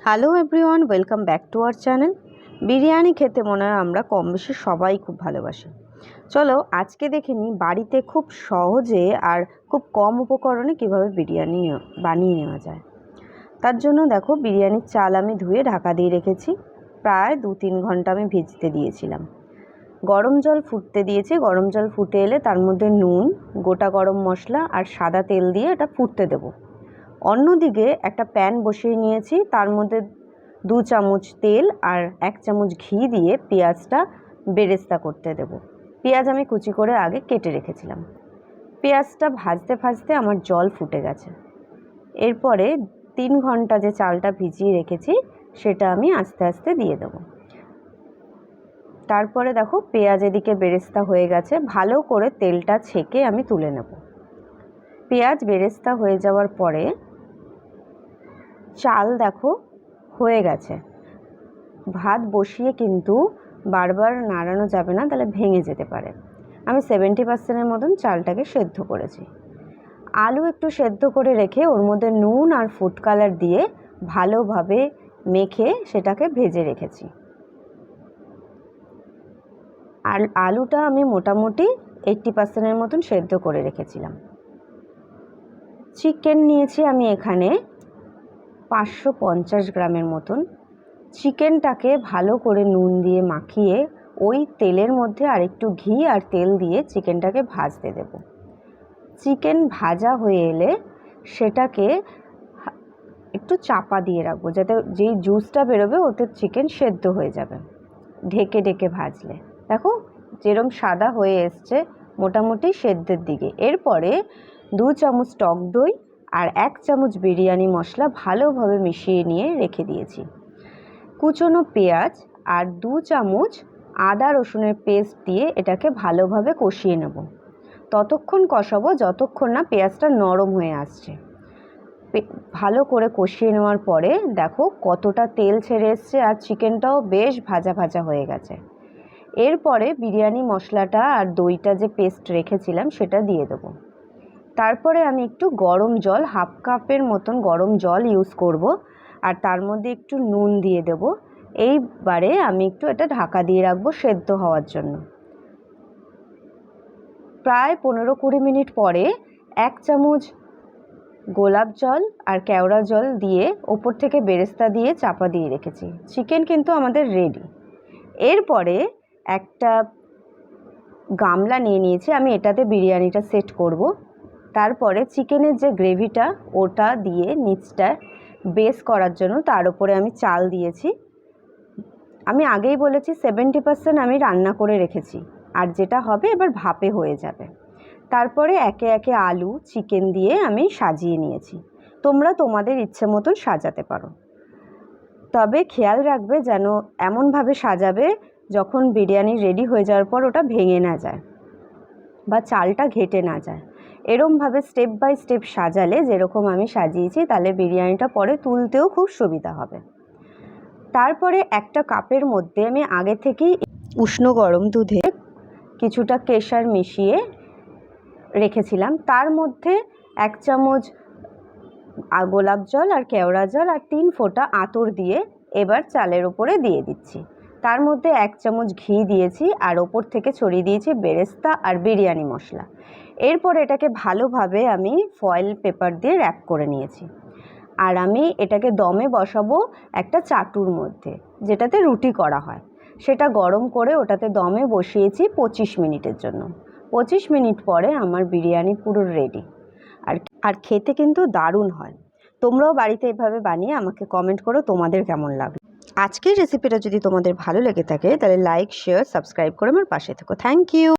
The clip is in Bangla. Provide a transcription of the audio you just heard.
Hello everyone, welcome back to our channel. Biryani খেতে মনে হয় আমরা কম বেশি সবাই খুব ভালোবাসি। চলো আজকে দেখে নিই বাড়িতে খুব সহজে আর খুব কম উপকরণে কিভাবে বিরিয়ানি বানিয়ে নেওয়া যায়। তার জন্য দেখো, বিরিয়ানির চাল আমি ধুয়ে ঢাকা দিয়ে রেখেছি। প্রায় 2-3 ঘন্টা আমি ভিজতে দিয়েছিলাম। গরম জল ফুটতে দিয়েছি। গরম জল ফুটে এলে তার মধ্যে নুন, গোটা গরম মশলা আর সাদা তেল দিয়ে এটা ফুটতে দেবো। অন্যদিকে একটা প্যান বসিয়ে নিয়েছি, তার মধ্যে 2 চামচ তেল আর 1 চামচ ঘি দিয়ে পেঁয়াজটা বেরেস্তা করতে দেব। পেঁয়াজ আমি কুচি করে আগে কেটে রেখেছিলাম। পেঁয়াজটা ভাজতে ভাজতে আমার জল ফুটে গেছে। এরপরে 3 ঘন্টা যে চালটা ভিজিয়ে রেখেছি সেটা আমি আস্তে আস্তে দিয়ে দেব। তারপরে দেখো, পেঁয়াজ এদিকে বেরেস্তা হয়ে গেছে। ভালো করে তেলটা ছেঁকে আমি তুলে নেব। পেঁয়াজ বেরেস্তা হয়ে যাওয়ার পরে চাল দেখো হয়ে গেছে। ভাত বসিয়ে কিন্তু বারবার নাড়ানো যাবে না, তাহলে ভেঙে যেতে পারে। আমি 70%-এর মতন চালটাকে সেদ্ধ করেছি। আলু একটু সেদ্ধ করে রেখে ওর মধ্যে নুন আর ফুড কালার দিয়ে ভালোভাবে মেখে সেটাকে ভেজে রেখেছি। আর আলুটা আমি মোটামুটি 80%-এর মতন সেদ্ধ করে রেখেছিলাম। চিকেন নিয়েছি আমি এখানে 550 গ্রামের মতন। চিকেনটাকে ভালো করে নুন দিয়ে মাখিয়ে ওই তেলের মধ্যে আরেকটু ঘি আর তেল দিয়ে চিকেনটাকে ভাজতে দেব। চিকেন ভাজা হয়ে এলে সেটাকে একটু চাপা দিয়ে রাখবো, যাতে যেই জুসটা বেরোবে ওতে চিকেন সেদ্ধ হয়ে যাবে। ঢেকে ঢেকে ভাজলে দেখো যেরকম সাদা হয়ে এসছে, মোটামুটি সেদ্ধের দিকে। এরপরে 2 চামচ টক দই আর 1 চামচ বিরিয়ানি মশলা ভালোভাবে মিশিয়ে নিয়ে রেখে দিয়েছি। কুচনো পেঁয়াজ আর 2 চামচ আদা রসুনের পেস্ট দিয়ে এটাকে ভালোভাবে কষিয়ে নেব। ততক্ষণ কষাবো যতক্ষণ না পেঁয়াজটা নরম হয়ে আসছে। ভালো করে কষিয়ে নেওয়ার পরে দেখো কতটা তেল ছেড়ে এসছে আর চিকেনটাও বেশ ভাজা ভাজা হয়ে গেছে। এরপরে বিরিয়ানি মশলাটা আর দইটা যে পেস্ট রেখেছিলাম সেটা দিয়ে দেবো। তারপরে আমি একটু গরম জল, 1/2 কাপের মতন গরম জল ইউজ করব আর তার মধ্যে একটু নুন দিয়ে দেব। এইবারে আমি একটু এটা ঢাকা দিয়ে রাখবো সেদ্ধ হওয়ার জন্য। প্রায় 15-20 মিনিট পরে 1 চামচ গোলাপ জল আর কেওড়া জল দিয়ে ওপর থেকে বেরেস্তা দিয়ে চাপা দিয়ে রেখেছি। চিকেন কিন্তু আমাদের রেডি। এরপরে একটা গামলা নিয়ে নিয়েছি আমি, এটাতে বিরিয়ানিটা সেট করব। তারপরে চিকেনের যে গ্রেভিটা ওটা দিয়ে নিচটা বেস করার জন্য তার উপরে আমি চাল দিয়েছি। আমি আগেই বলেছি 70% আমি রান্না করে রেখেছি, আর যেটা হবে এবার ভাপে হয়ে যাবে। তারপরে একে একে আলু চিকেন দিয়ে আমি সাজিয়ে নিয়েছি। তোমরা তোমাদের ইচ্ছে মতন সাজাতে পারো, তবে খেয়াল রাখবে যেন এমনভাবে সাজাবে যখন বিরিয়ানি রেডি হয়ে যাওয়ার পর ওটা ভেঙে না যায় বা চালটা ঘেটে না যায়। এরমভাবে স্টেপ বাই স্টেপ সাজালে যেরকম আমি সাজিয়েছি, তাহলে বিরিয়ানিটা পরে তুলতেও খুব সুবিধা হবে। তারপরে একটা কাপের মধ্যে আমি আগে থেকেই উষ্ণ গরম দুধে কিছুটা কেশর মিশিয়ে রেখেছিলাম। তার মধ্যে 1 চামচ গোলাপ জল আর কেওড়া জল আর 3 ফোঁটা আতর দিয়ে এবার চালের ওপরে দিয়ে দিচ্ছি। তার মধ্যে 1 চামচ ঘি দিয়েছি আর ওপর থেকে ছড়িয়ে দিয়েছি বেরেস্তা আর বিরিয়ানি মশলা। এরপর এটাকে ভালোভাবে আমি ফয়েল পেপার দিয়ে র্যাপ করে নিয়েছি। আর আমি এটাকে দমে বসাবো একটা চাটুর মধ্যে, যেটাতে রুটি করা হয়। সেটা গরম করে ওটাতে দমে বসিয়েছি 25 মিনিটের জন্য। 25 মিনিট পরে আমার বিরিয়ানি পুরো রেডি। আর খেতে কিন্তু দারুণ হয়। তোমরাও বাড়িতে এভাবে বানিয়ে আমাকে কমেন্ট করো তোমাদের কেমন লাগলো। আজকের রেসিপিটা যদি তোমাদের ভালো লেগে থাকে তাহলে লাইক, শেয়ার, সাবস্ক্রাইব করে আমার পাশে থেকো। Thank you.